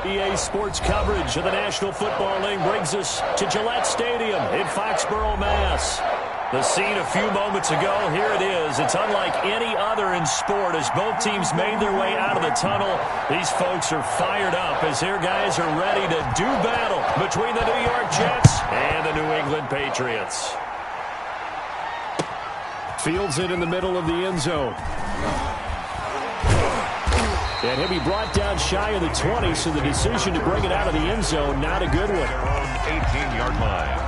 EA Sports coverage of the National Football League brings us to Gillette Stadium in Foxborough, Mass. The scene a few moments ago, here it is. It's unlike any other in sport as both teams made their way out of the tunnel. These folks are fired up as their guys are ready to do battle between the New York Jets and the New England Patriots. Fields it in the middle of the end zone. And he'll be brought down shy of the 20, so the decision to bring it out of the end zone, not a good one. 18-yard line.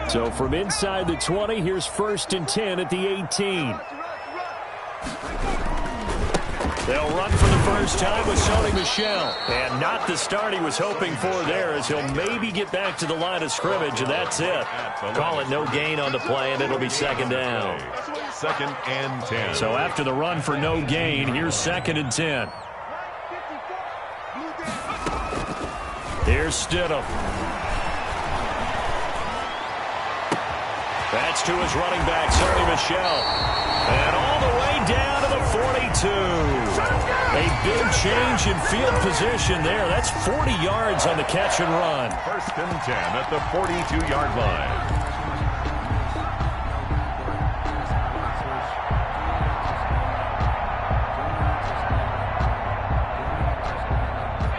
So from inside the 20, here's 1st and 10 at the 18. They'll run for the first time with Sony Michel. And not the start he was hoping for there, as he'll maybe get back to the line of scrimmage, and that's it. Call it no gain on the play, and it'll be 2nd down. 2nd and 10. So after the run for no gain, here's 2nd and 10. Here's Stidham. That's to his running back, Sony Michel. And all the way down to the 42. A big change in field position there. That's 40 yards on the catch and run. 1st and 10 at the 42-yard line.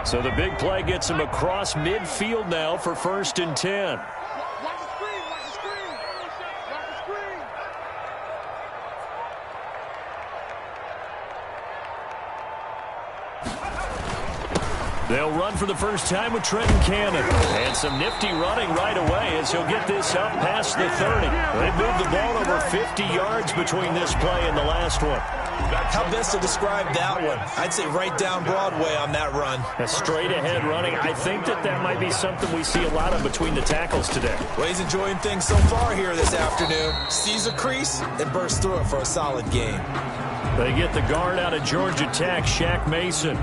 So the big play gets him across midfield now for 1st and 10. They'll run for the first time with Trenton Cannon. And some nifty running right away as he'll get this up past the 30. They moved the ball over 50 yards between this play and the last one. How best to describe that one? I'd say right down Broadway on that run. A straight ahead running. I think that might be something we see a lot of between the tackles today. Well, he's enjoying things so far here this afternoon. Sees a crease and bursts through it for a solid game. They get the guard out of Georgia Tech, Shaq Mason.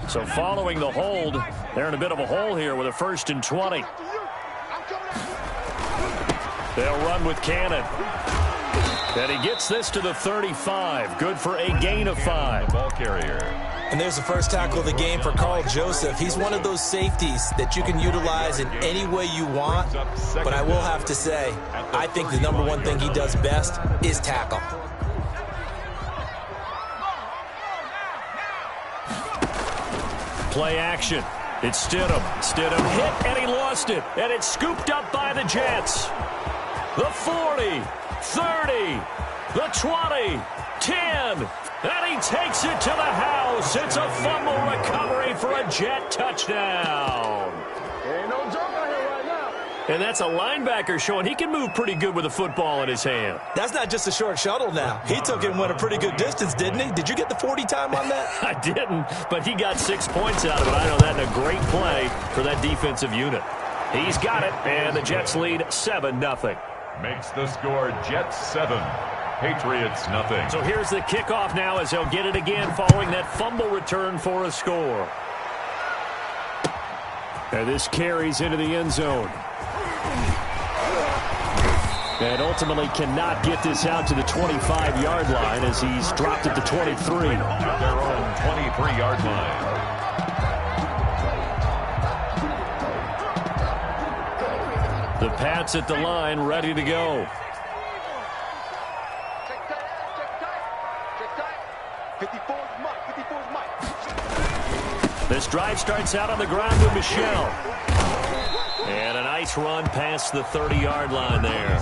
So following the hold, they're in a bit of a hole here with a 1st and 20. They'll run with Cannon. And he gets this to the 35. Good for a gain of 5. Ball carrier. And there's the first tackle of the game for Carl Joseph. He's one of those safeties that you can utilize in any way you want. But I will have to say, I think the number one thing he does best is tackle. Play action. It's Stidham. Stidham hit, and he lost it. And it's scooped up by the Jets. The 40, 30, the 20, 10. And he takes it to the house. It's a fumble recovery for a Jet touchdown. Ain't no joke out here right now. And that's a linebacker showing he can move pretty good with a football in his hand. That's not just a short shuttle now. He took it and went a pretty good distance, didn't he? Did you get the 40 time on that? I didn't, but he got 6 points out of it. I know that in a great play for that defensive unit. He's got it, and the Jets lead 7-0. Makes the score Jets 7. Patriots nothing. So here's the kickoff now as they'll get it again following that fumble return for a score. And this carries into the end zone. And ultimately cannot get this out to the 25-yard line as he's dropped at the 23. At their own 23-yard line. The Pats at the line ready to go. This drive starts out on the ground with Michel. And a nice run past the 30-yard line there.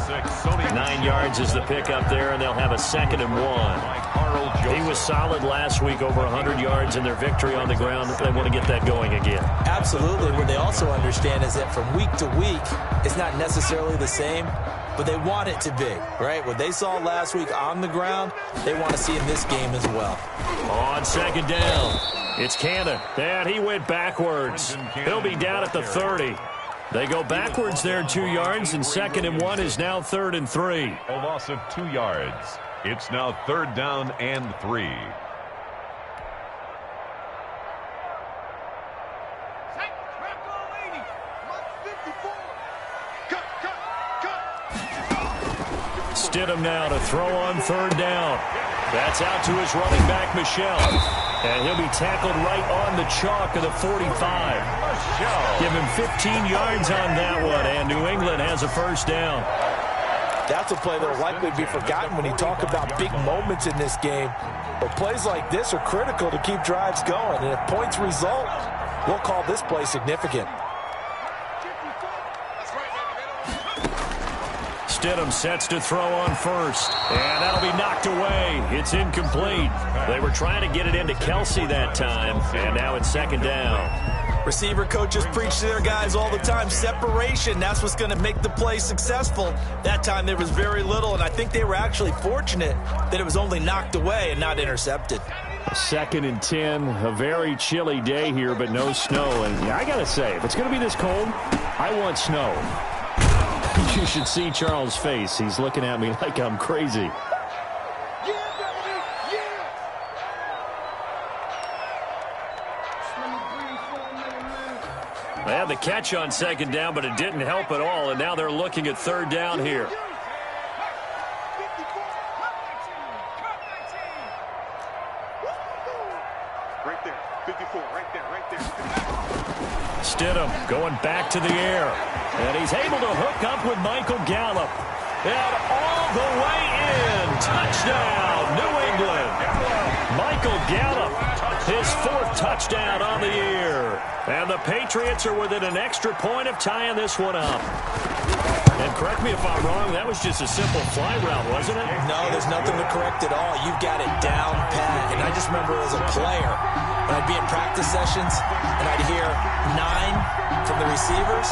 9 yards is the pickup there, and they'll have a 2nd and 1. Karl Joseph. He was solid last week, over 100 yards in their victory on the ground. They want to get that going again. Absolutely. What they also understand is that from week to week, it's not necessarily the same, but they want it to be, right? What they saw last week on the ground, they want to see in this game as well. On second down, it's Cannon. And he went backwards. He'll be down at the 30. They go backwards there 2 yards, and 2nd and 1 is now 3rd and 3. A loss of 2 yards. It's now 3rd down and 3. Stidham now to throw on 3rd down. That's out to his running back, Michel. And he'll be tackled right on the chalk of the 45. Give him 15 yards on that one, and New England has a 1st down. That's a play that will likely be forgotten when you talk about big moments in this game. But plays like this are critical to keep drives going. And if points result, we'll call this play significant. Stidham sets to throw on 1st, and that'll be knocked away. It's incomplete. They were trying to get it into Kelsey that time, and now it's 2nd down. Receiver coaches preach to their guys all the time. Separation, that's what's going to make the play successful. That time there was very little, and I think they were actually fortunate that it was only knocked away and not intercepted. 2nd and 10, a very chilly day here, but no snow. And yeah, I got to say, if it's going to be this cold, I want snow. You should see Charles' face. He's looking at me like I'm crazy. They had the catch on 2nd down, but it didn't help at all, and now they're looking at 3rd down here. Right there, 54, right there. Stidham going back to the air, and he's able to hook up with Michael Gallup. And all the way in, touchdown, New England. Michael Gallup, his 4th touchdown on the year. And the Patriots are within an extra point of tying this one up. And correct me if I'm wrong, that was just a simple fly route, wasn't it? No, there's nothing to correct at all. You've got it down pat. And I just remember as a player, when I'd be in practice sessions and I'd hear 9 from the receivers,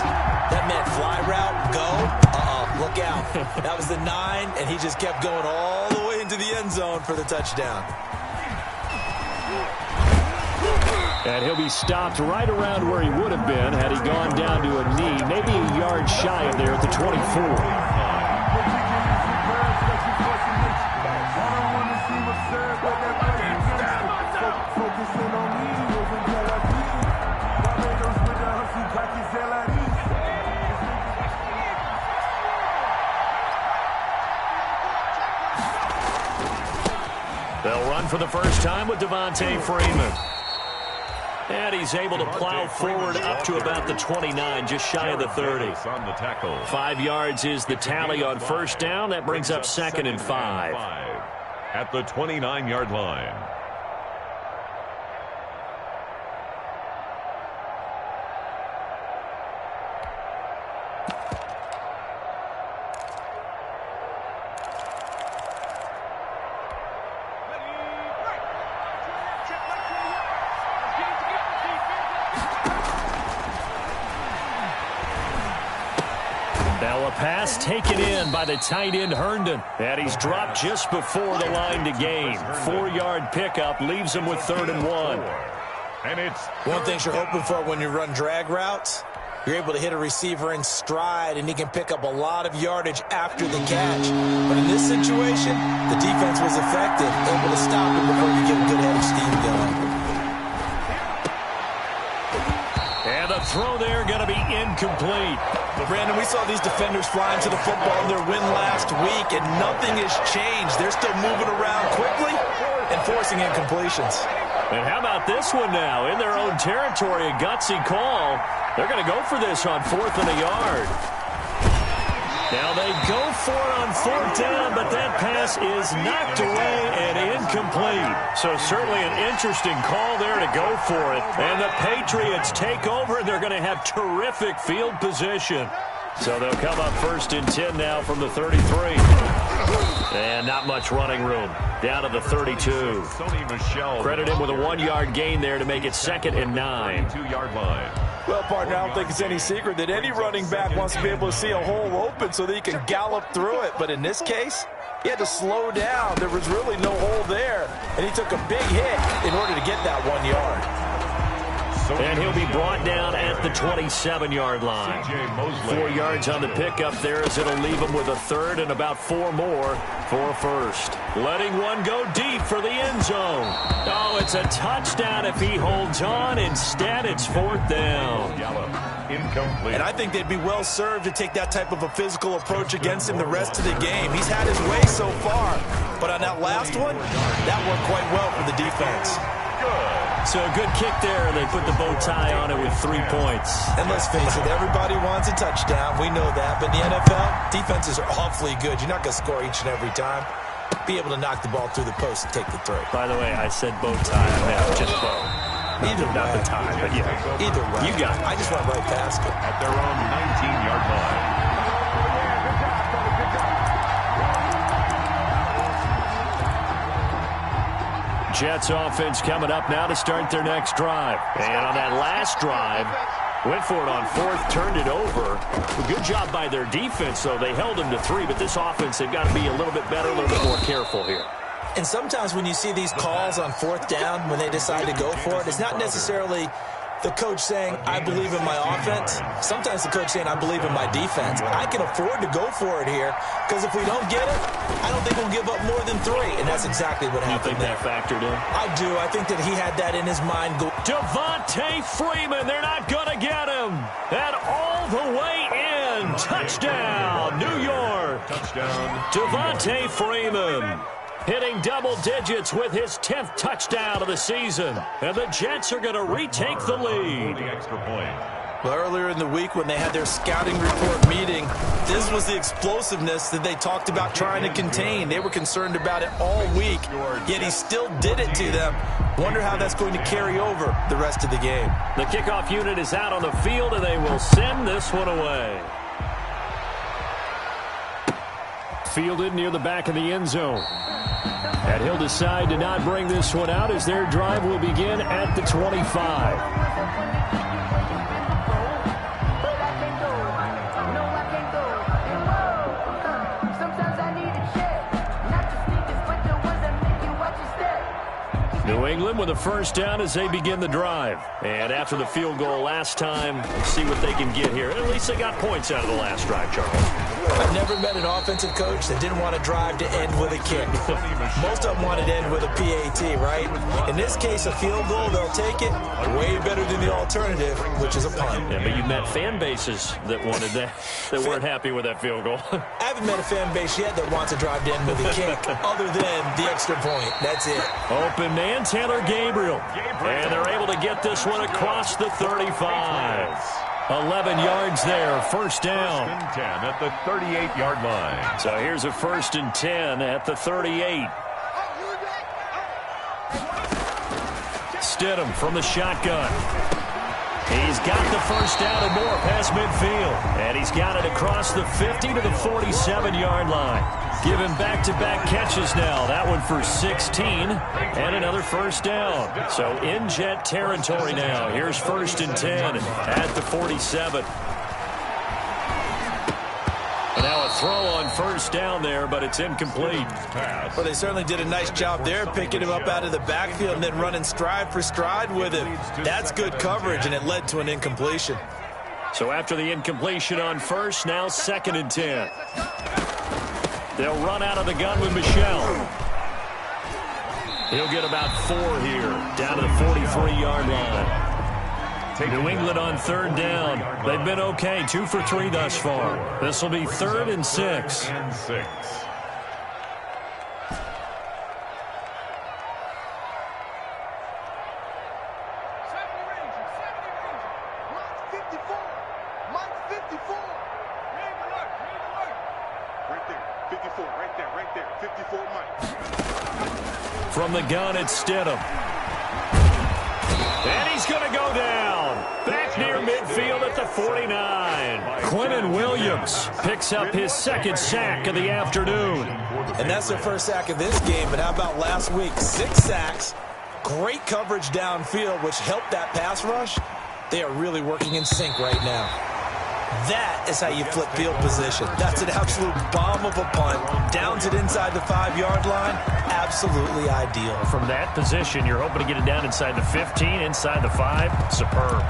that meant fly route, go, look out. That was the 9, and he just kept going all the way into the end zone for the touchdown. And he'll be stopped right around where he would have been had he gone down to a knee, maybe a yard shy of there at the 24. They'll run for the first time with Devontae Freeman. And he's able to plow forward up to about the 29, just shy of the 30. 5 yards is the tally on 1st down. That brings up 2nd and 5. At the 29-yard line. Now a pass taken in by the tight end Herndon. And he's dropped just before the line to gain. 4-yard pickup leaves him with 3rd and 1. And it's one thing you're hoping for when you run drag routes, you're able to hit a receiver in stride, and he can pick up a lot of yardage after the catch. But in this situation, the defense was effective, able to stop him before you get a good head of steam going. And the throw there going to be incomplete. Brandon, we saw these defenders flying to the football in their win last week, and nothing has changed. They're still moving around quickly and forcing incompletions. And how about this one now? In their own territory, a gutsy call. They're going to go for this on 4th and a yard. Now they go for it on 4th down, but that pass is knocked away and incomplete. So certainly an interesting call there to go for it. And the Patriots take over, and they're going to have terrific field position. So they'll come up 1st and 10 now from the 33. And not much running room. Down to the 32. Credit him with a 1-yard gain there to make it 2nd and 9. 2-yard line. Well, partner, I don't think it's any secret that any running back wants to be able to see a hole open so that he can gallop through it. But in this case, he had to slow down. There was really no hole there. And he took a big hit in order to get that 1 yard. And he'll be brought down at the 27-yard line. 4 yards on the pickup there as it'll leave him with a 3rd and about 4 more for a 1st. Letting one go deep for the end zone. Oh, it's a touchdown if he holds on. Instead, it's 4th down. Incomplete. And I think they'd be well served to take that type of a physical approach against him the rest of the game. He's had his way so far. But on that last one, that worked quite well for the defense. So a good kick there. They put the bow tie on it with 3 points. And let's face it, everybody wants a touchdown. We know that. But in the NFL, defenses are awfully good. You're not going to score each and every time. Be able to knock the ball through the post and take the throw. By the way, I said bow tie. I meant just bow. Either not way. the tie, but yeah. Either way. You got it. I just went right past it. At their own 19-yard line. Jets offense coming up now to start their next drive. And on that last drive, went for it on 4th, turned it over. Good job by their defense, though. They held them to 3, but this offense, they've got to be a little bit better, a little bit more careful here. And sometimes when you see these calls on 4th down, when they decide to go for it, it's not necessarily the coach saying, I believe in my offense. Sometimes the coach saying, I believe in my defense. I can afford to go for it here because if we don't get it, I don't think we'll give up more than 3. And that's exactly what happened. You think that factored in? I do. I think that he had that in his mind. Devontae Freeman, they're not going to get him. And all the way in. Touchdown, New York. Touchdown. Devontae Freeman hitting double digits with his 10th touchdown of the season. And the Jets are going to retake the lead. The extra point. Well, earlier in the week when they had their scouting report meeting, this was the explosiveness that they talked about trying to contain. They were concerned about it all week, yet he still did it to them. Wonder how that's going to carry over the rest of the game. The kickoff unit is out on the field, and they will send this one away. Fielded near the back of the end zone. And he'll decide to not bring this one out as their drive will begin at the 25. New England with a 1st down as they begin the drive. And after the field goal last time, let's see what they can get here. At least they got points out of the last drive, Charles. I've never met an offensive coach that didn't want to drive to end with a kick. Most of them wanted to end with a PAT, right? In this case, a field goal, they'll take it. Way better than the alternative, which is a punt. Yeah, but you met fan bases that wanted that, that weren't happy with that field goal. I haven't met a fan base yet that wants to drive to end with a kick other than the extra point. That's it. Open man, Taylor Gabriel. And they're able to get this one across the 35. 11 yards there, 1st down. 1st and 10 at the 38-yard line. So here's a 1st and 10 at the 38. Stidham from the shotgun. He's got the 1st down and more past midfield. And he's got it across the 50 to the 47-yard line. Give him back-to-back catches now. That one for 16 and another 1st down. So in Jet territory now. Here's 1st and 10 at the 47. And now a throw on 1st down there, but it's incomplete. Well, they certainly did a nice job there, picking him up out of the backfield and then running stride for stride with him. That's good coverage, and it led to an incompletion. So after the incompletion on 1st, now 2nd and 10. They'll run out of the gun with Michel. He'll get about 4 here, down to the 43-yard line. New England on 3rd down. They've been okay, 2 for 3 thus far. This will be 3rd and 6. From the gun, it's Stidham. And he's going to go down. Back near near midfield at the 49. Quinnen Williams picks up his second sack of the afternoon. And that's their first sack of this game, but how about last week? 6 sacks, great coverage downfield, which helped that pass rush. They are really working in sync right now. That is how you flip field position. That's an absolute bomb of a punt. Downs it inside the 5-yard line. Absolutely ideal. From that position, you're hoping to get it down inside the 15, inside the 5. Superb.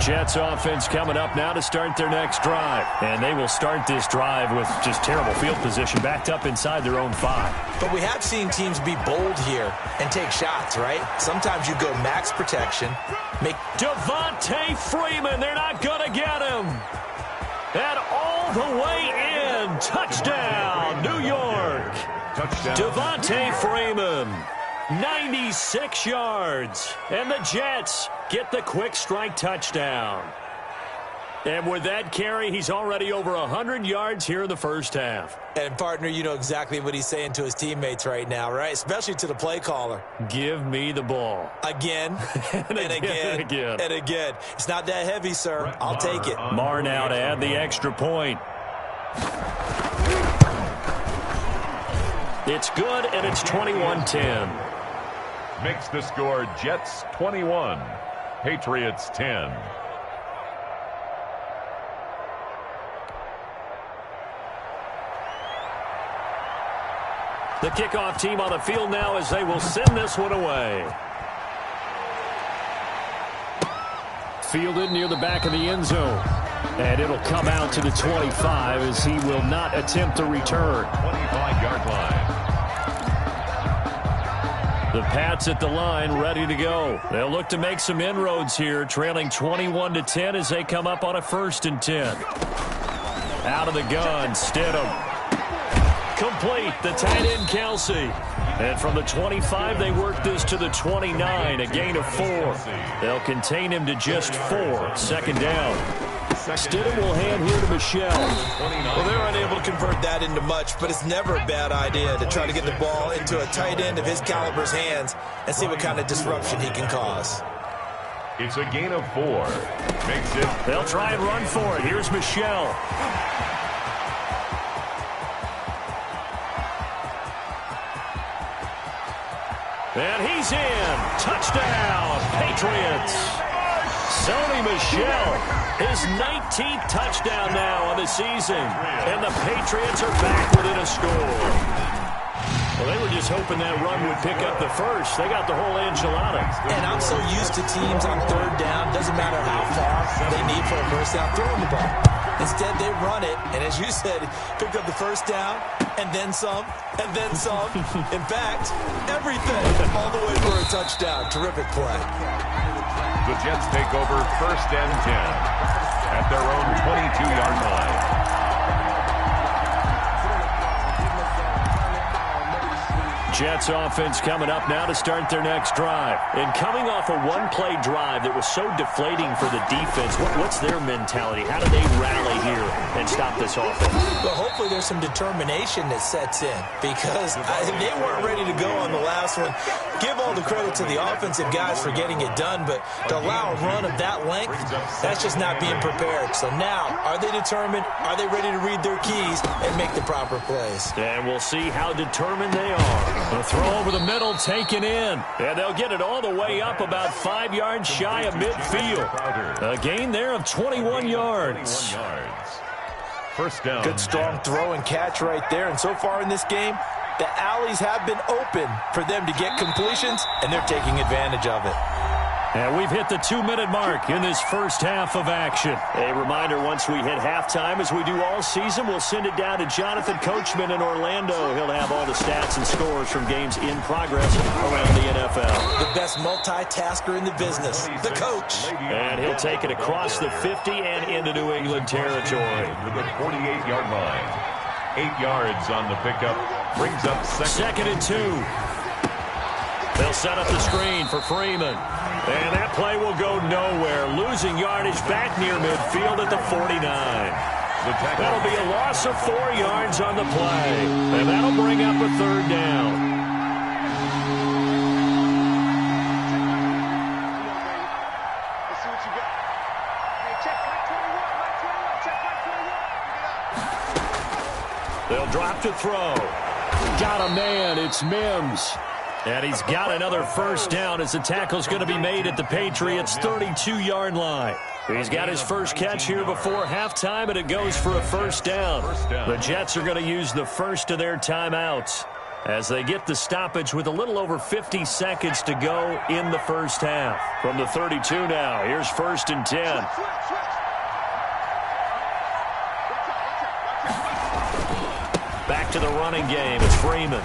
Jets offense coming up now to start their next drive. And they will start this drive with just terrible field position, backed up inside their own 5. But we have seen teams be bold here and take shots, right? Sometimes you go max protection. Devontae Freeman, they're not going to get him. And all the way in. Touchdown, New York. Touchdown. Devontae Freeman. 96 yards. And the Jets get the quick strike touchdown. And with that carry, he's already over 100 yards here in the first half. And, partner, you know exactly what he's saying to his teammates right now, right? Especially to the play caller. Give me the ball. Again, and again, and again. It's not that heavy, sir. I'll take it. Marr now to add the extra point. It's good, and it's 21-10. Makes the score Jets 21, Patriots 10. The kickoff team on the field now as they will send this one away. Fielded near the back of the end zone. And it'll come out to the 25 as he will not attempt to return. 25-yard line. The Pats at the line, ready to go. They'll look to make some inroads here, trailing 21-10 as they come up on a 1st and 10. Out of the gun, Stidham. Complete, the tight end, Kelsey. And from the 25, they work this to the 29, a gain of 4. They'll contain him to just 4. 2nd down. Stidham will hand here to Michel. Well, they're unable to convert that into much, but it's never a bad idea to try to get the ball into a tight end of his caliber's hands and see what kind of disruption he can cause. It's a gain of 4. Makes it. They'll try and run for it. Here's Michel. And he's in. Touchdown, Patriots. Sony Michel, his 19th touchdown now on the season. And the Patriots are back within a score. Well, they were just hoping that run would pick up the first. They got the whole enchilada. And I'm so used to teams on 3rd down, doesn't matter how far they need for a first down, throwing the ball. Instead, they run it, and as you said, pick up the first down, and then some, and then some. In fact, everything, all the way for a touchdown. Terrific play. The Jets take over 1st and 10 at their own 22-yard line. Jets offense coming up now to start their next drive. And coming off a one-play drive that was so deflating for the defense, what's their mentality? How do they rally here and stop this offense? Well, hopefully there's some determination that sets in because they weren't ready to go on the last one. Give all the credit to the offensive guys for getting it done, but to allow a run of that length, that's just not being prepared. So now, are they determined? Are they ready to read their keys and make the proper plays? And we'll see how determined they are. The throw over the middle taken in. And they'll get it all the way up about 5 yards shy of midfield. A gain there of 21 yards. 21 yards. First down. Good strong throw and catch right there. And so far in this game, the alleys have been open for them to get completions, and they're taking advantage of it. And we've hit the 2-minute mark in this first half of action. A reminder, once we hit halftime, as we do all season, we'll send it down to Jonathan Coachman in Orlando. He'll have all the stats and scores from games in progress around the NFL. The best multitasker in the business, the coach. And he'll take it across the 50 and into New England territory. To the 48-yard line. 8 yards on the pickup. Brings up 2nd and 2. They'll set up the screen for Freeman. And that play will go nowhere. Losing yardage back near midfield at the 49. That'll be a loss of 4 yards on the play. And that'll bring up a third down. They'll drop to throw. Got a man. It's Mims. And he's got another first down as the tackle's going to be made at the Patriots' 32-yard line. He's got his first catch here before halftime, and it goes for a first down. The Jets are going to use the first of their timeouts as they get the stoppage with a little over 50 seconds to go in the first half. From the 32 now, here's 1st and 10. Back to the running game. It's Freeman.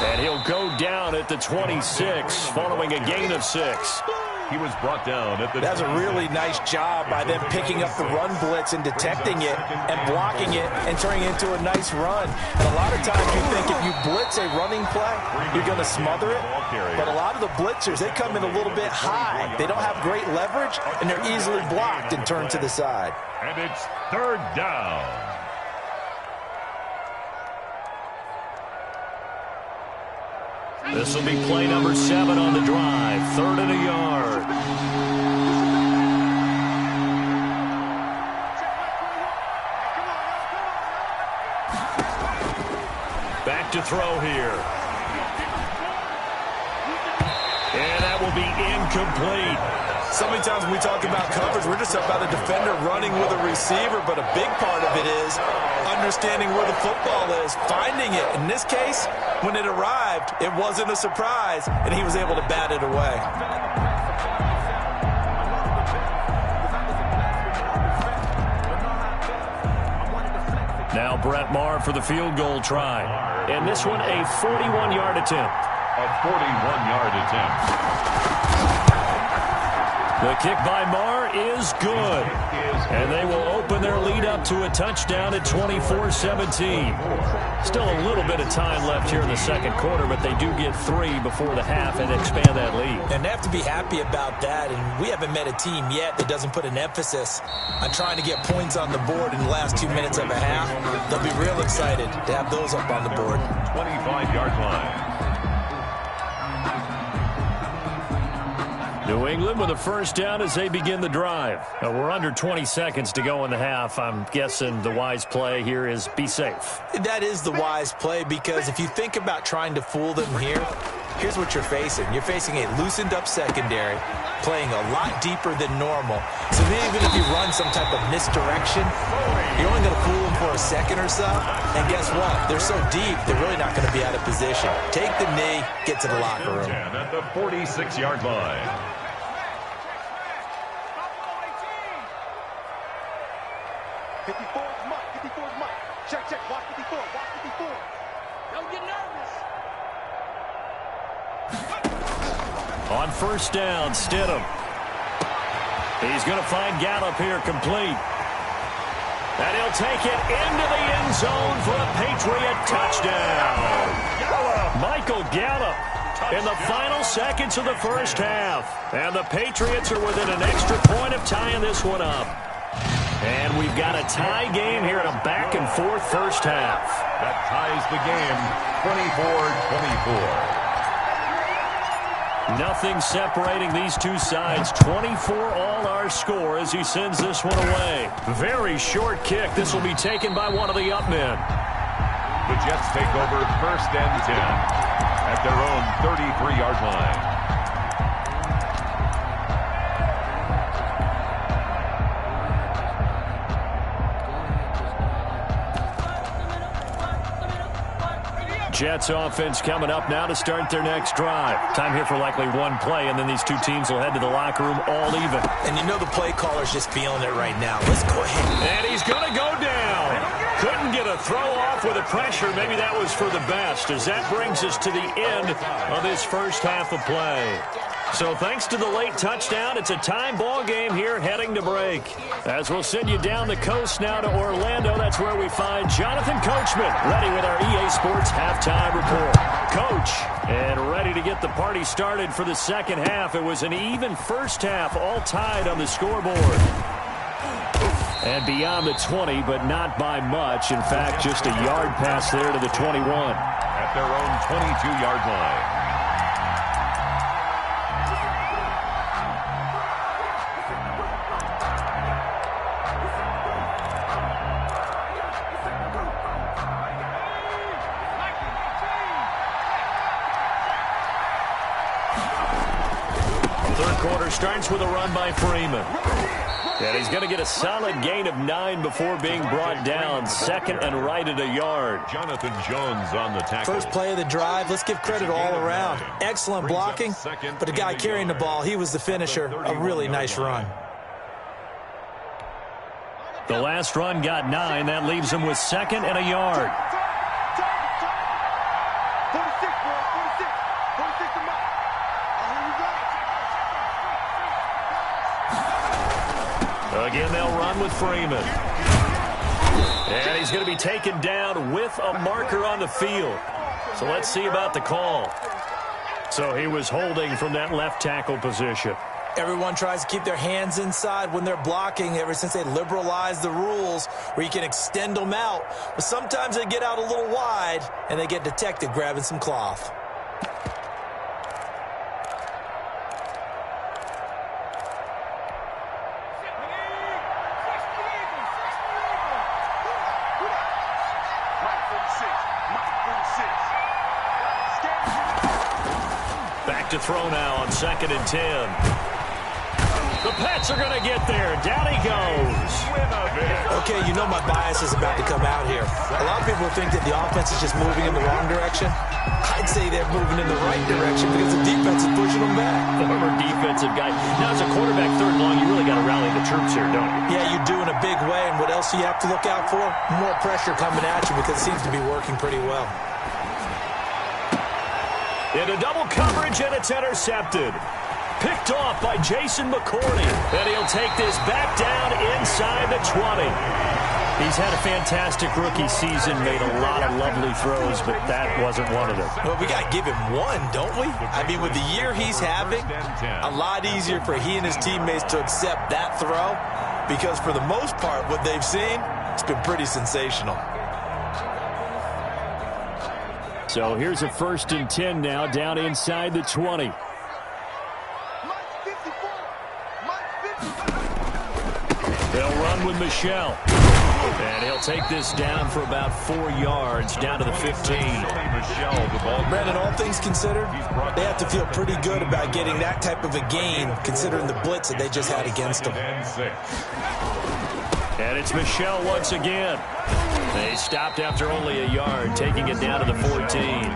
And he'll go down at the 26 following a gain of 6. He was brought down at the... That's a really nice job by them picking up the run blitz and detecting it and blocking it and turning it into a nice run. And a lot of times you think if you blitz a running play, you're going to smother it. But a lot of the blitzers, they come in a little bit high. They don't have great leverage, and they're easily blocked and turned to the side. And it's 3rd down. This will be play number 7 on the drive. 3rd and a yard. Back to throw here. And that will be incomplete. So many times when we talk about coverage, we're just about a defender running with a receiver, but a big part of it is understanding where the football is, finding it. In this case, when it arrived, it wasn't a surprise, and he was able to bat it away. Now Brett Maher for the field goal try. And this one a 41-yard attempt. A 41-yard attempt. The kick by Maher is good. And they will open their lead up to a touchdown at 24-17. Still a little bit of time left here in the second quarter, but they do get 3 before the half and expand that lead. And they have to be happy about that. And we haven't met a team yet that doesn't put an emphasis on trying to get points on the board in the last 2 minutes of a half. They'll be real excited to have those up on the board. 25-yard line. New England with a first down as they begin the drive. We're under 20 seconds to go in the half. I'm guessing the wise play here is be safe. That is the wise play, because if you think about trying to fool them here, here's what you're facing. You're facing a loosened up secondary, playing a lot deeper than normal. So even if you run some type of misdirection, you're only going to fool them for a second or so. And guess what? They're so deep, they're really not going to be out of position. Take the knee, get to the locker room. At the 46-yard line. 54 is Mike. 54 is Mike. Check, check. Watch 54. Watch 54. Don't get nervous. On first down, Stidham. He's going to find Gallup here complete. And he'll take it into the end zone for a Patriot touchdown. Michael Gallup in the final seconds of the first half. And the Patriots are within an extra point of tying this one up. And we've got a tie game here in a back-and-forth first half. That ties the game, 24-24. Nothing separating these two sides. 24 all our score as he sends this one away. Very short kick. This will be taken by one of the up men. The Jets take over 1st and 10 at their own 33-yard line. Jets offense coming up now to start their next drive. Time here for likely one play, and then these two teams will head to the locker room all even. And you know the play caller's just feeling it right now. Let's go ahead. And he's going to go down. Couldn't get a throw off with the pressure. Maybe that was for the best, as that brings us to the end of this first half of play. So thanks to the late touchdown, it's a time ball game here heading to break. As we'll send you down the coast now to Orlando, that's where we find Jonathan Coachman ready with our EA Sports halftime report. Coach, and ready to get the party started for the second half. It was an even first half, all tied on the scoreboard. And beyond the 20, but not by much. In fact, just a yard pass there to the 21. At their own 22-yard line. Quarter starts with a run by Freeman. And he's going to get a solid gain of 9 before being brought down. Second and right at a yard. Jonathan Jones on the tackle. First play of the drive. Let's give credit all around. Excellent blocking, but the guy carrying the ball, he was the finisher. A really nice run. The last run got 9. That leaves him with second and a yard. 46, bro. 46. 46 to Mike. Again, they'll run with Freeman. And he's going to be taken down with a marker on the field. So let's see about the call. So he was holding from that left tackle position. Everyone tries to keep their hands inside when they're blocking ever since they liberalized the rules where you can extend them out. But sometimes they get out a little wide and they get detected grabbing some cloth. Back to throw now on 2nd and 10. The Pats are going to get there. Down he goes. Okay, you know my bias is about to come out here. A lot of people think that the offense is just moving in the wrong direction. I'd say they're moving in the right direction because the defense is pushing them back. Former defensive guy. Now, as a quarterback, 3rd and long, you really got to rally the troops here, don't you? Yeah, you do in a big way. And what else do you have to look out for? More pressure coming at you because it seems to be working pretty well. Into double coverage, and it's intercepted. Picked off by Jason McCourty. And he'll take this back down inside the 20. He's had a fantastic rookie season, made a lot of lovely throws, but that wasn't one of them. Well, we got to give him one, don't we? I mean, with the year he's having, a lot easier for he and his teammates to accept that throw because for the most part, what they've seen, it's been pretty sensational. So here's a 1st and 10 now, down inside the 20. They'll run with Michelle. And he'll take this down for about 4 yards, down to the 15. Brandon, all things considered, they have to feel pretty good about getting that type of a gain, considering the blitz that they just had against them. And it's Michelle once again. They stopped after only a yard, taking it down to the 14.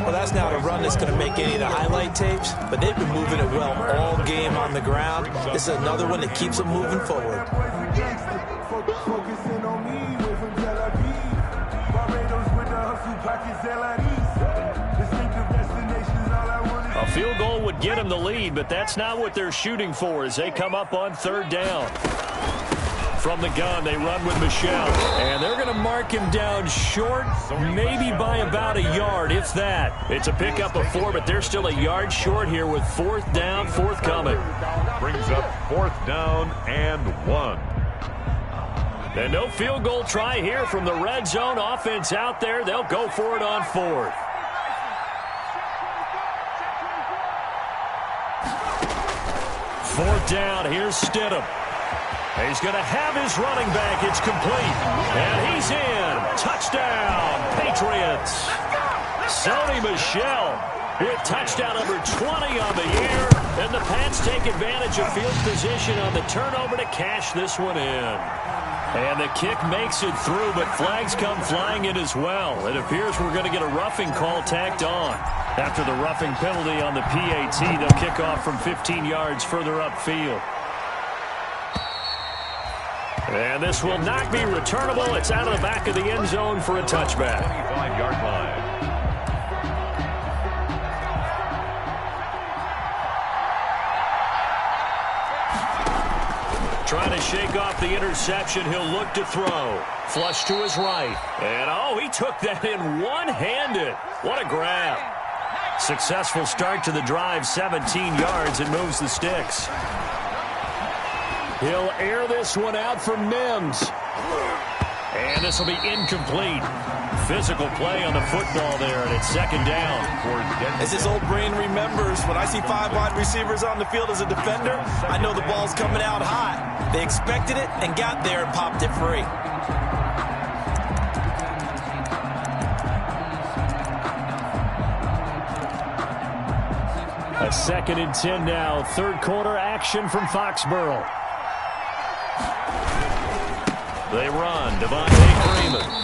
Well, that's not a run that's going to make any of the highlight tapes, but they've been moving it well all game on the ground. This is another one that keeps them moving forward. A field goal would get them the lead, but that's not what they're shooting for as they come up on 3rd down. From the gun, they run with Michelle. And they're going to mark him down short, maybe by about a yard, if that. It's a pickup of 4, but they're still a yard short here with 4th down, forthcoming. Brings up 4th down and 1. And no field goal try here from the red zone offense out there. They'll go for it on 4th. Fourth down, here's Stidham. He's going to have his running back. It's complete. And he's in. Touchdown, Patriots. Sony Michel with touchdown number 20 on the year. And the Pats take advantage of field position on the turnover to cash this one in. And the kick makes it through, but flags come flying in as well. It appears we're going to get a roughing call tacked on. After the roughing penalty on the PAT, they'll kick off from 15 yards further upfield. And this will not be returnable. It's out of the back of the end zone for a touchback. 25-yard line. Trying to shake off the interception. He'll look to throw. Flush to his right. And, oh, he took that in one-handed. What a grab. Successful start to the drive, 17 yards, and moves the sticks. He'll air this one out for Mims. And this will be incomplete. Physical play on the football there, and it's second down. As his old brain remembers, when I see 5 wide receivers on the field as a defender, I know the ball's coming out high. They expected it and got there and popped it free. A 2nd and 10 now. Third quarter action from Foxborough. They run. Devontae Freeman.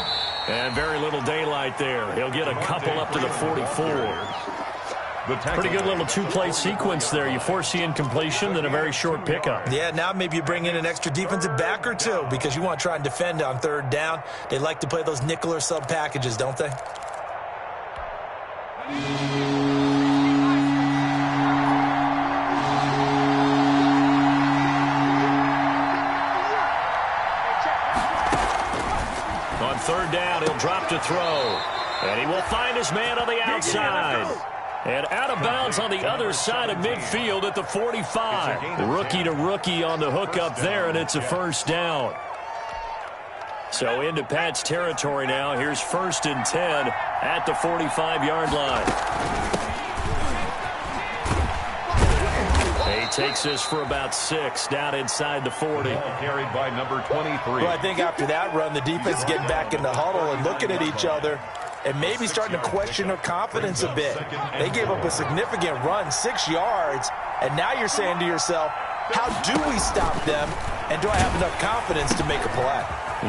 And very little daylight there. He'll get a couple up to the 44. Pretty good little two-play sequence there. You force the incompletion, then a very short pickup. Yeah, now maybe you bring in an extra defensive back or two because you want to try and defend on third down. They like to play those nickel or sub packages, don't they? On third down, he'll drop to throw. And he will find his man on the outside. And out of bounds on the other side of midfield at the 45. Rookie to rookie on the hook up there, and it's a first down. So into Pat's territory now. Here's 1st and 10 at the 45-yard line. He takes this for about 6 down inside the 40. Carried by number 23. Well, I think after that run, the defense is getting back in the huddle and looking at each other and maybe starting to question their confidence a bit. They gave up a significant run, 6 yards, and now you're saying to yourself, how do we stop them, and do I have enough confidence to make a play?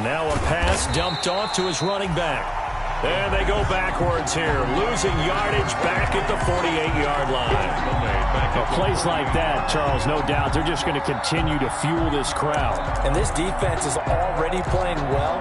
Now a pass dumped off to his running back. And they go backwards here, losing yardage back at the 48-yard line. Plays like that, Charles, no doubt, they're just going to continue to fuel this crowd. And this defense is already playing well,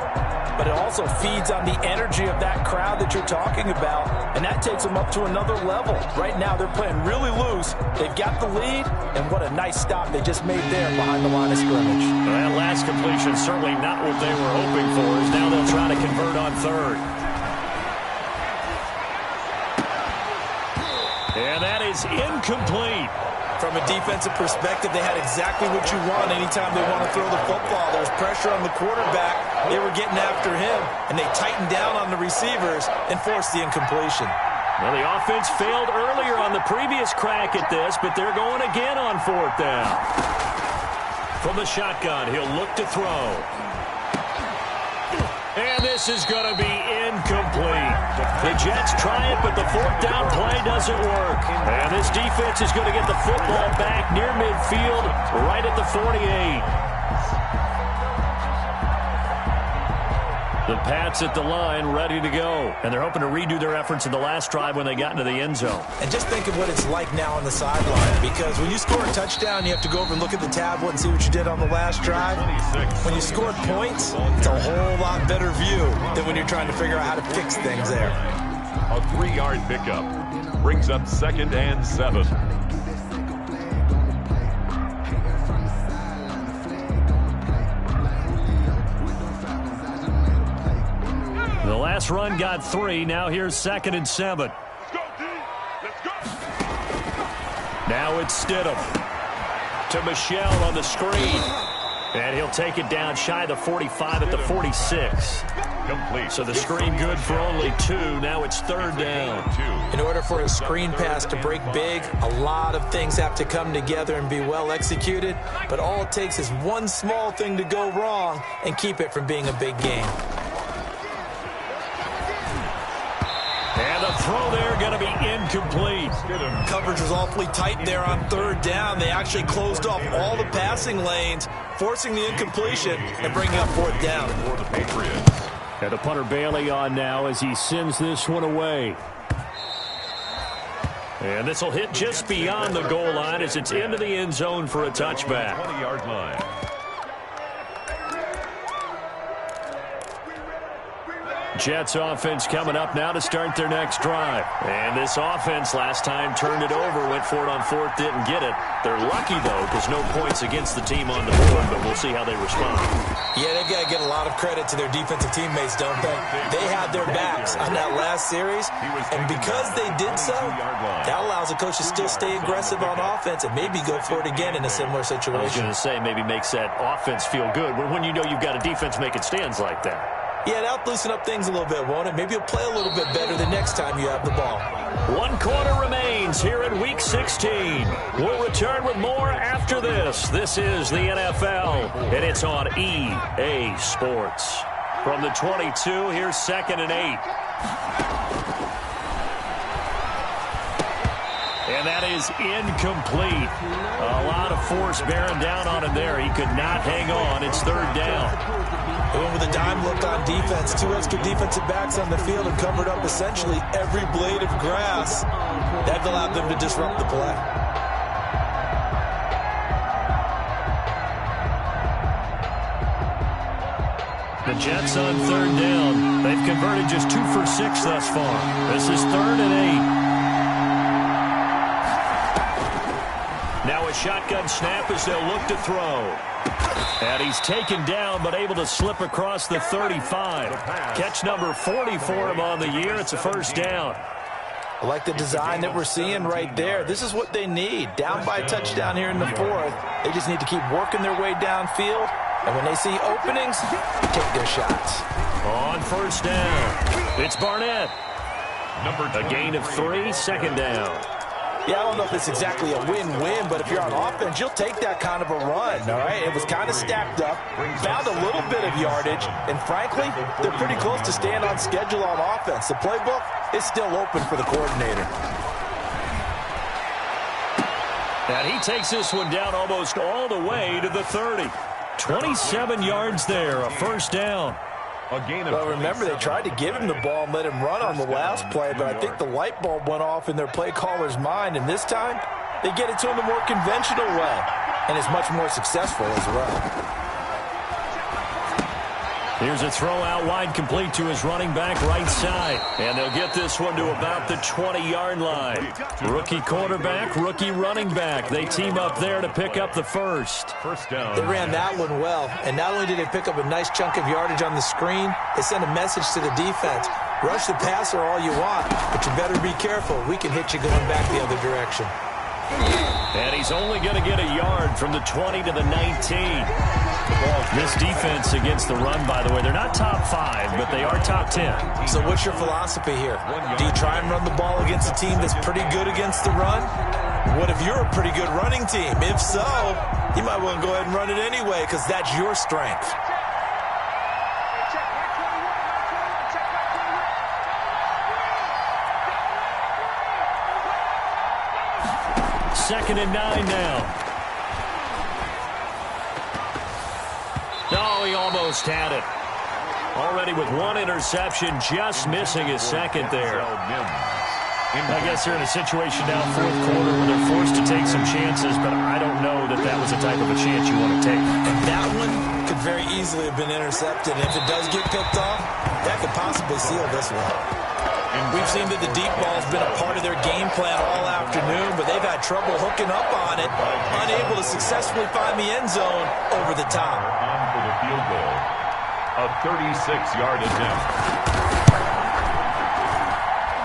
but it also feeds on the energy of that crowd that you're talking about, and that takes them up to another level. Right now, they're playing really loose. They've got the lead, and what a nice stop they just made there behind the line of scrimmage. Well, that last completion certainly not what they were hoping for, as now they'll try to convert on third. And that is incomplete. From a defensive perspective, they had exactly what you want anytime they want to throw the football. There's pressure on the quarterback. They were getting after him, and they tightened down on the receivers and forced the incompletion. Well, the offense failed earlier on the previous crack at this, but they're going again on 4th down. From the shotgun, he'll look to throw. And this is going to be incomplete. The Jets try it, but the 4th down play doesn't work. And this defense is going to get the football back near midfield, right at the 48. The Pats at the line, ready to go. And they're hoping to redo their efforts in the last drive when they got into the end zone. And just think of what it's like now on the sideline, because when you score a touchdown, you have to go over and look at the tablet and see what you did on the last drive. When you scored points, it's a whole lot better view than when you're trying to figure out how to fix things there. A 3-yard pickup brings up 2nd and 7. The last run got 3. Now here's 2nd and 7. Let's go, D. Let's go. Now it's Stidham to Michelle on the screen. And he'll take it down shy of the 45 at the 46. Complete. So the screen good for only 2. Now it's 3rd down. In order for a screen pass to break big, a lot of things have to come together and be well executed. But all it takes is one small thing to go wrong and keep it from being a big game. And the throw there going to be incomplete. Coverage was awfully tight there on 3rd down. They actually closed off all the passing lanes, forcing the incompletion and bringing up 4th down. For the Patriots. And the punter Bailey on now as he sends this one away. And this will hit just beyond the goal line as it's into the end zone for a touchback. 20-yard line. Jets offense coming up now to start their next drive. And this offense last time turned it over, went for it on fourth, didn't get it. They're lucky, though, because no points against the team on the board, but we'll see how they respond. Yeah, they've got to get a lot of credit to their defensive teammates, don't they? They had their backs on that last series, and because they did so, that allows the coach to still stay aggressive on offense and maybe go for it again in a similar situation. I was going to say, maybe makes that offense feel good, but when you know you've got a defense making stands like that. Yeah, that'll loosen up things a little bit, won't it? Maybe you'll play a little bit better the next time you have the ball. 1 quarter remains here in Week 16. We'll return with more after this. This is the NFL, and it's on EA Sports. From the 22, here's 2nd and 8. And that is incomplete. A lot of force bearing down on him there. He could not hang on. It's 3rd down. They went with a dime look on defense. 2 extra defensive backs on the field and covered up essentially every blade of grass. That allowed them to disrupt the play. The Jets on 3rd down. They've converted just 2 for 6 thus far. This is 3rd and 8. Now a shotgun snap as they'll look to throw. And he's taken down, but able to slip across the 35. Catch number 40 for him on the year. It's a 1st down. I like the design that we're seeing right there. This is what they need. Down by a touchdown here in the 4th. They just need to keep working their way downfield. And when they see openings, take their shots. On 1st down, it's Barnett. A gain of 3, 2nd down. Yeah, I don't know if it's exactly a win-win, but if you're on offense, you'll take that kind of a run, all right? It was kind of stacked up, found a little bit of yardage, and frankly, they're pretty close to staying on schedule on offense. The playbook is still open for the coordinator. And he takes this one down almost all the way to the 30. 27 yards there, a 1st down. Well, remember, they tried to give him the ball and let him run on the last play, but I think the light bulb went off in their play caller's mind, and this time they get it to him the more conventional way, and it's much more successful as well. Here's a throw out wide, complete to his running back right side. And they'll get this one to about the 20-yard line. Rookie quarterback, rookie running back. They team up there to pick up the 1st down. They ran that one well, and not only did they pick up a nice chunk of yardage on the screen, they sent a message to the defense. Rush the passer all you want, but you better be careful. We can hit you going back the other direction. And he's only going to get a yard from the 20 to the 19. This defense against the run, by the way, they're not top 5, but they are top 10. So what's your philosophy here? Do you try and run the ball against a team that's pretty good against the run? What if you're a pretty good running team? If so, you might want to go ahead and run it anyway because that's your strength. Second and 9 now. No, he almost had it. Already with 1 interception, just missing his 2nd there. I guess they're in a situation now, 4th quarter, where they're forced to take some chances, but I don't know that that was the type of a chance you want to take. And that one could very easily have been intercepted. And if it does get picked off, that could possibly seal this one. We've seen that the deep ball has been a part of their game plan all afternoon, but they've had trouble hooking up on it, unable to successfully find the end zone over the top. For the field goal, a 36-yard attempt.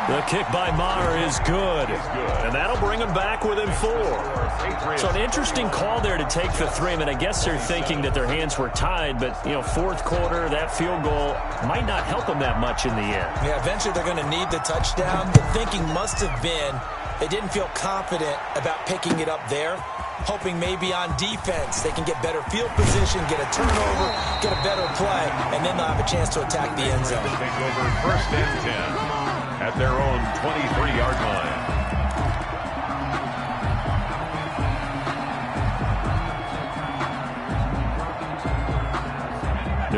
The kick by Maher is good, and that'll bring him back within 4. So an interesting call there to take the 3. I mean, I guess they're thinking that their hands were tied, but, you know, 4th quarter, that field goal might not help them that much in the end. Yeah, eventually they're going to need the touchdown. The thinking must have been they didn't feel confident about picking it up there, hoping maybe on defense they can get better field position, get a turnover, get a better play, and then they'll have a chance to attack the end zone. Take over 1st and 10 at their own 23-yard line.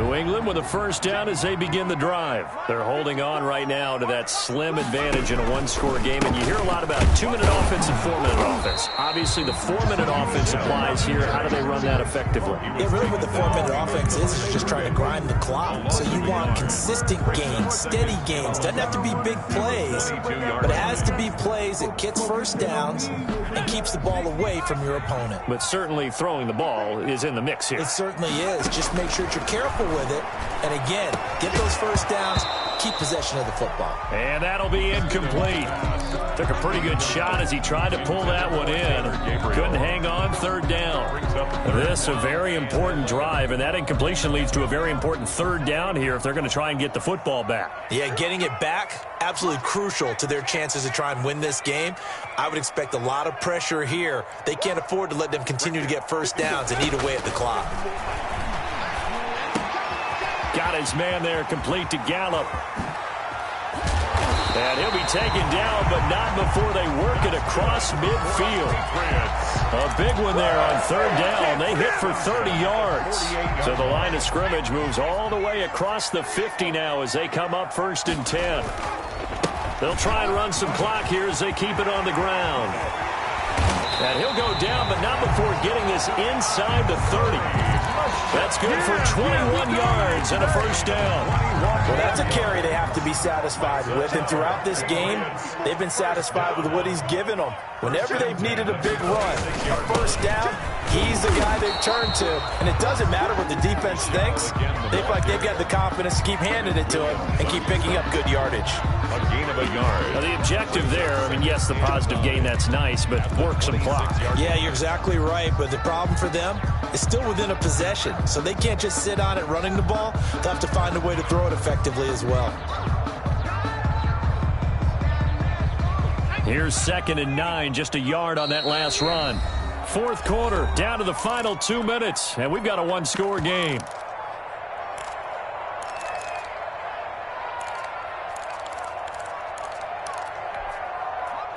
New England with a first down as they begin the drive. They're holding on right now to that slim advantage in a one-score game, and you hear a lot about 2-minute offense and 4-minute offense. Obviously, the 4-minute offense applies here. How do they run that effectively? Yeah, really what the 4-minute offense is just trying to grind the clock. So you want consistent gains, steady gains. Doesn't have to be big plays, but it has to be plays that gets first downs and keeps the ball away from your opponent. But certainly throwing the ball is in the mix here. It certainly is. Just make sure that you're careful with it. And again, get those first downs, keep possession of the football. And that'll be incomplete. Took a pretty good shot as he tried to pull that one in. Couldn't hang on, third down. This a very important drive, and that incompletion leads to a very important third down here if they're going to try and get the football back. Yeah, getting it back, absolutely crucial to their chances to try and win this game. I would expect a lot of pressure here. They can't afford to let them continue to get first downs and eat away at the clock. Got his man there, complete to Gallup. And he'll be taken down, but not before they work it across midfield. A big one there on third down. They hit for 30 yards. So the line of scrimmage moves all the way across the 50 now as they come up 1st and 10. They'll try and run some clock here as they keep it on the ground. And he'll go down, but not before getting this inside the 30. That's good for 21 yards and a first down. Well, that's a carry they have to be satisfied with. And throughout this game, they've been satisfied with what he's given them. Whenever they've needed a big run, a first down, he's the guy they've turned to. And it doesn't matter what the defense thinks. They feel like they've got the confidence to keep handing it to him and keep picking up good yardage. A gain of a yard. Now the objective there, I mean, yes, the positive gain, that's nice, but work some clock. Yeah, you're exactly right. But the problem for them is still within a possession. So they can't just sit on it running the ball. They'll have to find a way to throw it effectively as well. Here's 2nd and 9, just a yard on that last run. 4th quarter, down to the final 2 minutes, and we've got a one-score game.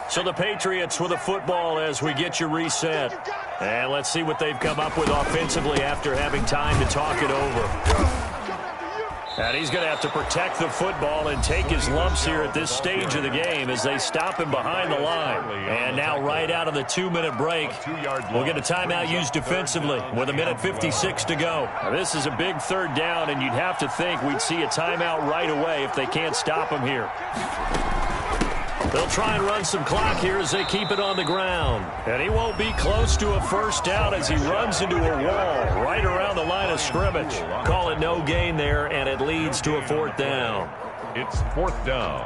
So the Patriots with a football as we get you reset. And let's see what they've come up with offensively after having time to talk it over. And he's going to have to protect the football and take his lumps here at this stage of the game as they stop him behind the line. And now right out of the 2-minute break, we'll get a timeout used defensively with 1:56 to go. Now, this is a big third down, and you'd have to think we'd see a timeout right away if they can't stop him here. They'll try and run some clock here as they keep it on the ground. And he won't be close to a first down as he runs into a wall right around the line of scrimmage. Call it no gain there, and it leads to a 4th down. It's 4th down.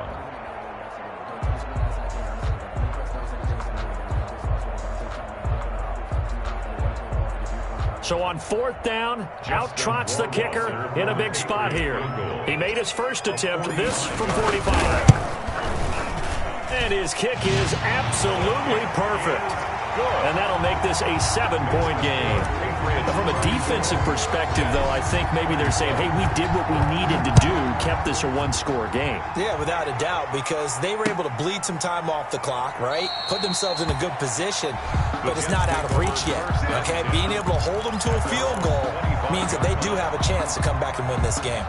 So on 4th down, out trots the kicker in a big spot here. He made his first attempt, this from 45. And his kick is absolutely perfect. And that'll make this a 7-point game. From a defensive perspective, though, I think maybe they're saying, hey, we did what we needed to do, kept this a one-score game. Yeah, without a doubt, because they were able to bleed some time off the clock, right? Put themselves in a good position, but it's not out of reach yet, okay? Being able to hold them to a field goal means that they do have a chance to come back and win this game.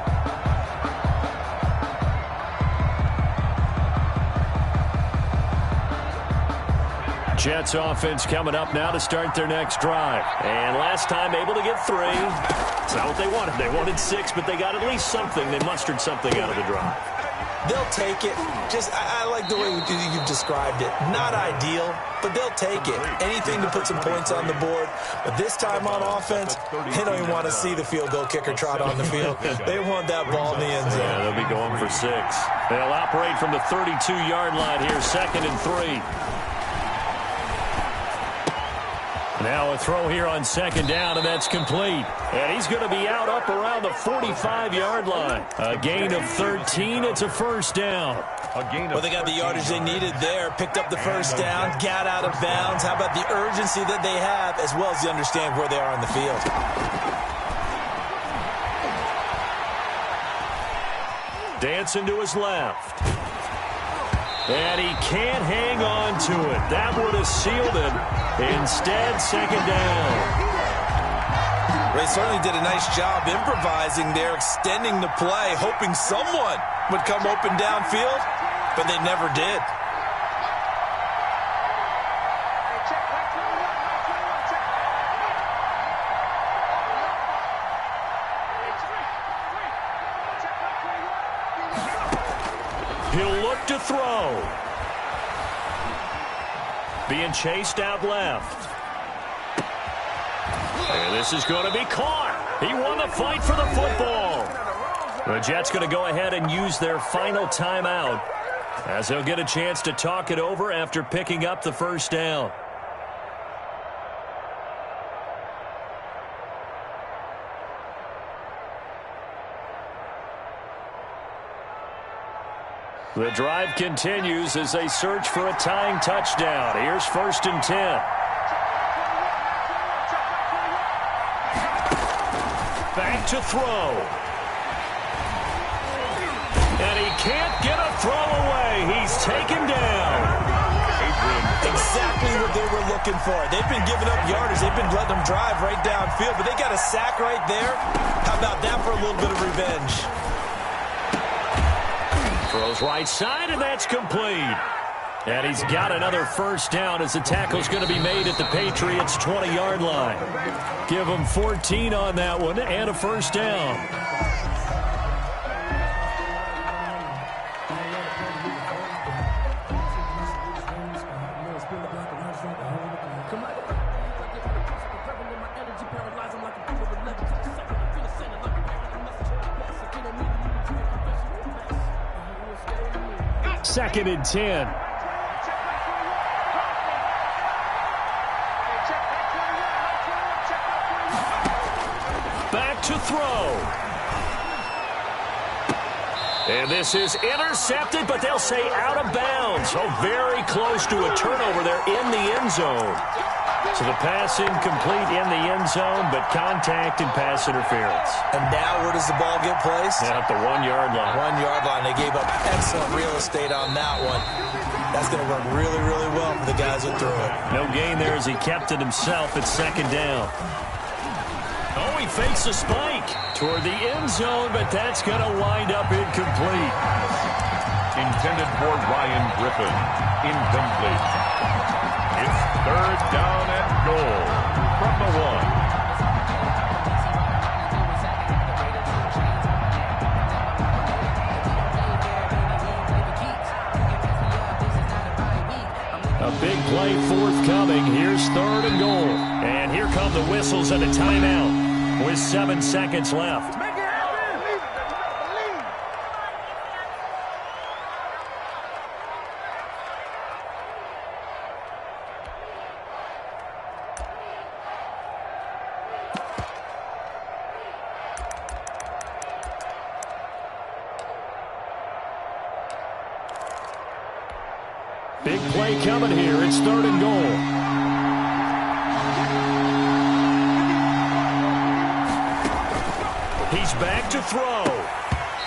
Jets offense coming up now to start their next drive. And last time able to get 3. It's not what they wanted. They wanted 6, but they got at least something. They mustered something out of the drive. They'll take it. Just, I like the way you've described it. Not ideal, but they'll take it. Anything to put some points on the board. But this time on offense, they don't even want to see the field goal kicker trot on the field. They want that ball in the end zone. Yeah, they'll be going for 6. They'll operate from the 32-yard line here, 2nd and 3. Now a throw here on 2nd down, and that's complete. And he's going to be out up around the 45-yard line. A gain of 13. It's a first down. Well, they got the yardage they needed there. Picked up the first down, got out of bounds. How about the urgency that they have, as well as the understand where they are on the field? Dancing to his left. And he can't hang on to it. That would have sealed it. Instead, 2nd down. They certainly did a nice job improvising there, extending the play, hoping someone would come open downfield, but they never did. He'll look to throw. Being chased out left. And this is going to be caught. He won the fight for the football. The Jets going to go ahead and use their final timeout as they'll get a chance to talk it over after picking up the first down. The drive continues as they search for a tying touchdown. Here's 1st and 10. Back to throw. And he can't get a throw away. He's taken down. Exactly what they were looking for. They've been giving up yardage. They've been letting them drive right downfield, but they got a sack right there. How about that for a little bit of revenge? Throws right side, and that's complete. And he's got another first down as the tackle's going to be made at the Patriots' 20-yard line. Give them 14 on that one and a first down. Second and 10. Back to throw. And this is intercepted, but they'll say out of bounds. So very close to a turnover there in the end zone. So the pass incomplete in the end zone, but contact and pass interference. And now where does the ball get placed? At the 1-yard line. 1-yard line. They gave up excellent real estate on that one. That's going to work really, really well for the guys who threw it. No gain there as he kept it himself at second down. Oh, he fakes a spike toward the end zone, but that's going to wind up incomplete. Intended for Ryan Griffin. Incomplete. It's 3rd down and goal from the 1. A big play forthcoming. Here's 3rd and goal. And here come the whistles and a timeout with 7 seconds left. Big play coming here. It's 3rd and goal. He's back to throw.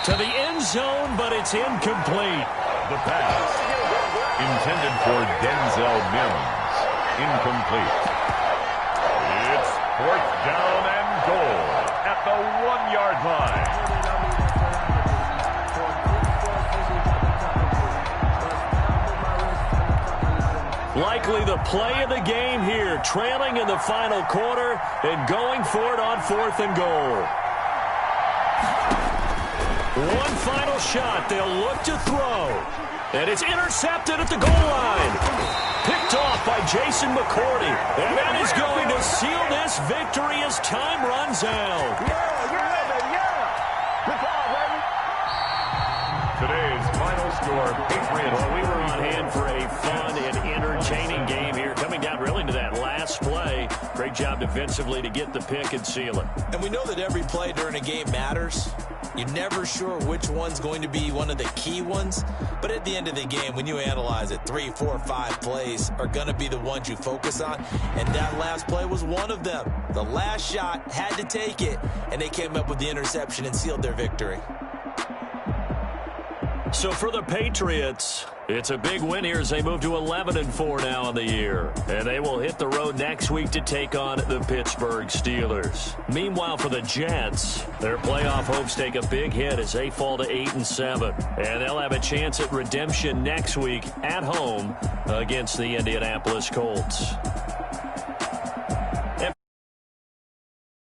To the end zone, but it's incomplete. The pass. Intended for Denzel Mims. Incomplete. It's 4th down and goal at the 1-yard line. Likely the play of the game here, trailing in the final quarter and going for it on 4th and goal. One final shot. They'll look to throw. And it's intercepted at the goal line. Picked off by Jason McCourty. And that is going to seal this victory as time runs out. Today's final score, Patriots. Well, we were on hand for a fun and entertaining game here. Coming down really to that last play. Great job defensively to get the pick and seal it. And we know that every play during a game matters. You're never sure which one's going to be one of the key ones. But at the end of the game, when you analyze it, 3, 4, 5 plays are going to be the ones you focus on. And that last play was one of them. The last shot had to take it, and they came up with the interception and sealed their victory. So for the Patriots, It's a big win here as they move to 11-4 now in the year. And they will hit the road next week to take on the Pittsburgh Steelers. Meanwhile, for the Jets, their playoff hopes take a big hit as they fall to 8-7. And they'll have a chance at redemption next week at home against the Indianapolis Colts.